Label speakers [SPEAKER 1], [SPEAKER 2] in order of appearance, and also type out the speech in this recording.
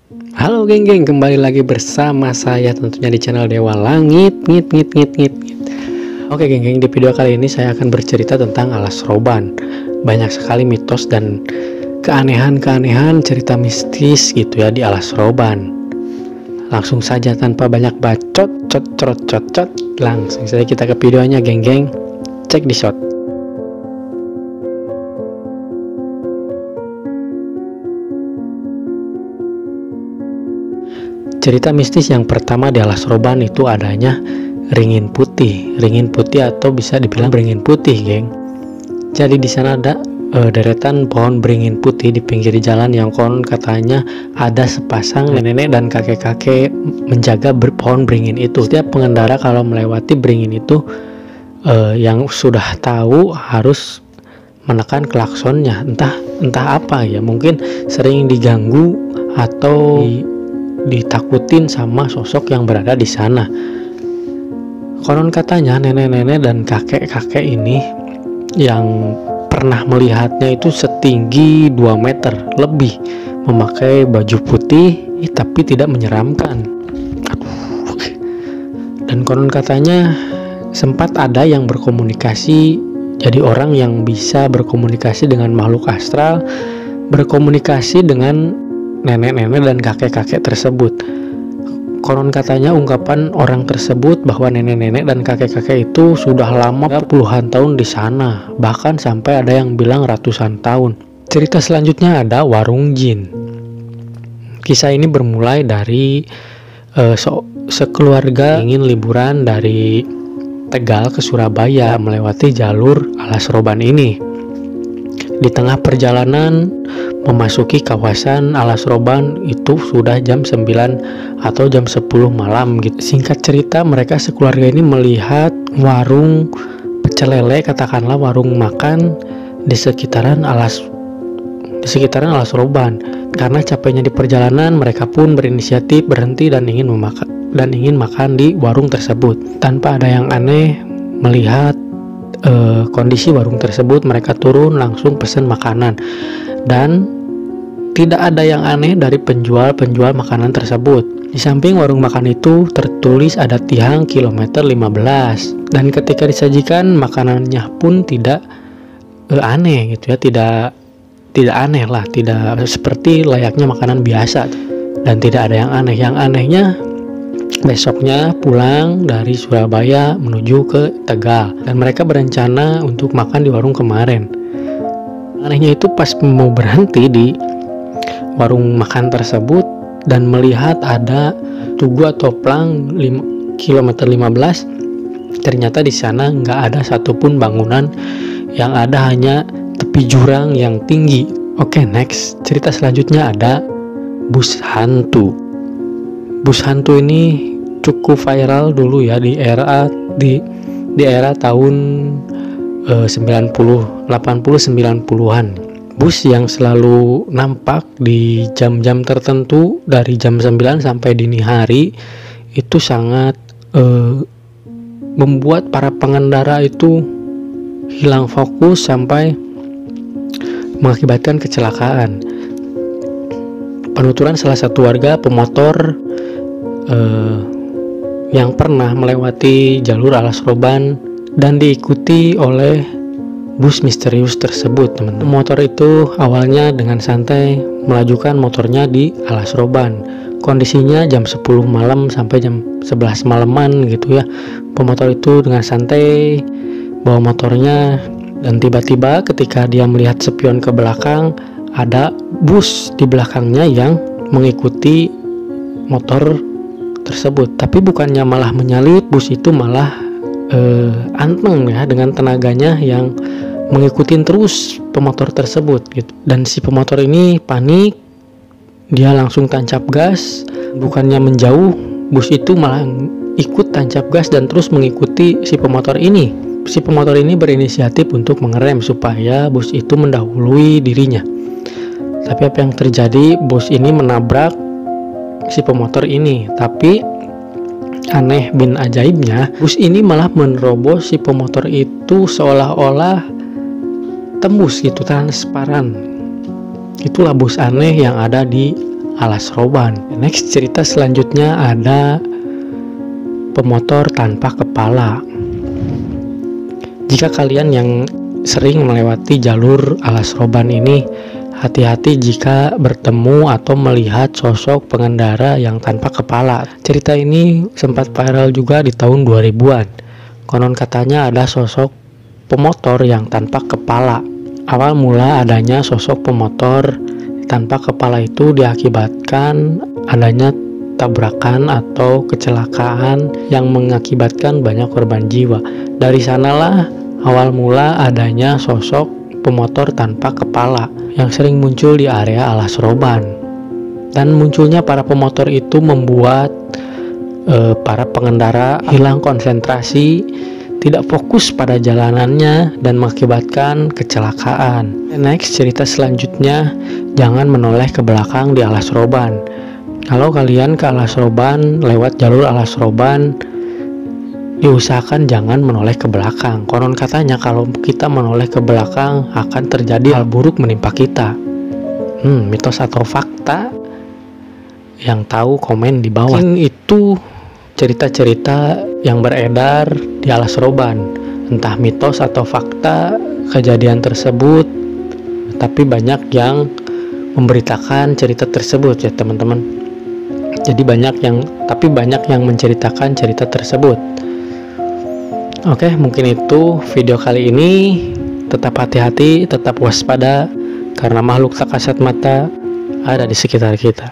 [SPEAKER 1] Halo geng-geng, kembali lagi bersama saya tentunya di channel Dewa Langit. Oke geng-geng, di video kali ini saya akan bercerita tentang Alas Roban. Banyak sekali mitos dan keanehan-keanehan cerita mistis gitu ya di Alas Roban. Langsung saja tanpa banyak bacot, langsung saja kita ke videonya geng-geng. Cek di shot. Cerita mistis yang pertama di Alas Roban itu adanya ringin putih atau bisa dibilang beringin putih, geng. Jadi di sana ada deretan pohon beringin putih di pinggir jalan yang konon katanya ada sepasang nenek dan kakek-kakek menjaga pohon beringin itu. Setiap pengendara kalau melewati beringin itu yang sudah tahu harus menekan klaksonnya. Entah apa ya, mungkin sering diganggu atau ditakutin sama sosok yang berada di sana. Konon katanya nenek-nenek dan kakek-kakek ini yang pernah melihatnya itu setinggi 2 meter lebih, memakai baju putih tapi tidak menyeramkan. Dan konon katanya sempat ada yang berkomunikasi, jadi orang yang bisa berkomunikasi dengan makhluk astral, berkomunikasi dengan nenek-nenek dan kakek-kakek tersebut. Konon katanya ungkapan orang tersebut bahwa nenek-nenek dan kakek-kakek itu sudah lama puluhan tahun di sana, bahkan sampai ada yang bilang ratusan tahun. Cerita selanjutnya ada warung jin. Kisah ini bermulai dari sekeluarga ingin liburan dari Tegal ke Surabaya melewati jalur Alas Roban ini. Di tengah perjalanan memasuki kawasan Alas Roban itu sudah jam 9 atau jam 10 malam gitu. Singkat cerita, mereka sekeluarga ini melihat warung pecel lele, katakanlah warung makan di sekitaran Alas Roban. Karena capeknya di perjalanan, mereka pun berinisiatif berhenti dan ingin makan di warung tersebut. Tanpa ada yang aneh melihat kondisi warung tersebut, mereka turun langsung pesan makanan dan tidak ada yang aneh dari penjual makanan tersebut. Di samping warung makan itu tertulis ada tiang kilometer 15, dan ketika disajikan makanannya pun tidak aneh gitu ya, tidak aneh lah, tidak seperti layaknya makanan biasa, dan tidak ada yang aneh. Yang anehnya besoknya pulang dari Surabaya menuju ke Tegal, dan mereka berencana untuk makan di warung kemarin. Anehnya itu pas mau berhenti di warung makan tersebut dan melihat ada tugu atau plang kilometer 15, ternyata di sana nggak ada satupun bangunan, yang ada hanya tepi jurang yang tinggi. Oke, next. Cerita selanjutnya ada bus hantu. Bus hantu ini cukup viral dulu ya di era tahun 80-90-90-an. Bus yang selalu nampak di jam-jam tertentu dari jam 9 sampai dini hari itu sangat membuat para pengendara itu hilang fokus sampai mengakibatkan kecelakaan. Penuturan salah satu warga pemotor yang pernah melewati jalur Alas Roban dan diikuti oleh bus misterius tersebut, teman-teman. Motor itu awalnya dengan santai melajukan motornya di Alas Roban. Kondisinya jam 10 malam sampai jam 11 malaman gitu ya. Pemotor itu dengan santai bawa motornya, dan tiba-tiba ketika dia melihat spion ke belakang, ada bus di belakangnya yang mengikuti motor tersebut. Tapi bukannya malah menyalip, bus itu malah anteng ya dengan tenaganya yang mengikutin terus pemotor tersebut gitu. Dan si pemotor ini panik, dia langsung tancap gas, bukannya menjauh, bus itu malah ikut tancap gas dan terus mengikuti si pemotor ini. Si pemotor ini berinisiatif untuk mengerem supaya bus itu mendahului dirinya. Tapi apa yang terjadi, bus ini menabrak si pemotor ini. Tapi aneh bin ajaibnya, bus ini malah menerobos si pemotor itu seolah-olah tembus gitu, transparan. Itulah bus aneh yang ada di alas roban. Next, cerita selanjutnya ada pemotor tanpa kepala. Jika kalian yang sering melewati jalur alas roban ini, hati-hati jika bertemu atau melihat sosok pengendara yang tanpa kepala. Cerita ini sempat viral juga di tahun 2000-an. Konon katanya ada sosok pemotor yang tanpa kepala. Awal mula adanya sosok pemotor tanpa kepala itu diakibatkan adanya tabrakan atau kecelakaan yang mengakibatkan banyak korban jiwa. Dari sanalah awal mula adanya sosok pemotor tanpa kepala yang sering muncul di area alas roban. Dan munculnya para pemotor itu membuat para pengendara hilang konsentrasi, tidak fokus pada jalanannya, dan mengakibatkan kecelakaan. Next, cerita selanjutnya, jangan menoleh ke belakang di alas roban. Kalau kalian ke alas roban lewat jalur alas roban, diusahakan jangan menoleh ke belakang. Konon katanya kalau kita menoleh ke belakang akan terjadi hal buruk menimpa kita. Mitos atau fakta? Yang tahu komen di bawah. Mungkin itu cerita-cerita yang beredar di alas roban, entah mitos atau fakta kejadian tersebut, tapi banyak yang memberitakan cerita tersebut ya teman-teman. Jadi banyak yang menceritakan cerita tersebut. Oke, mungkin itu video kali ini. Tetap hati-hati, tetap waspada, karena makhluk tak kasat mata ada di sekitar kita.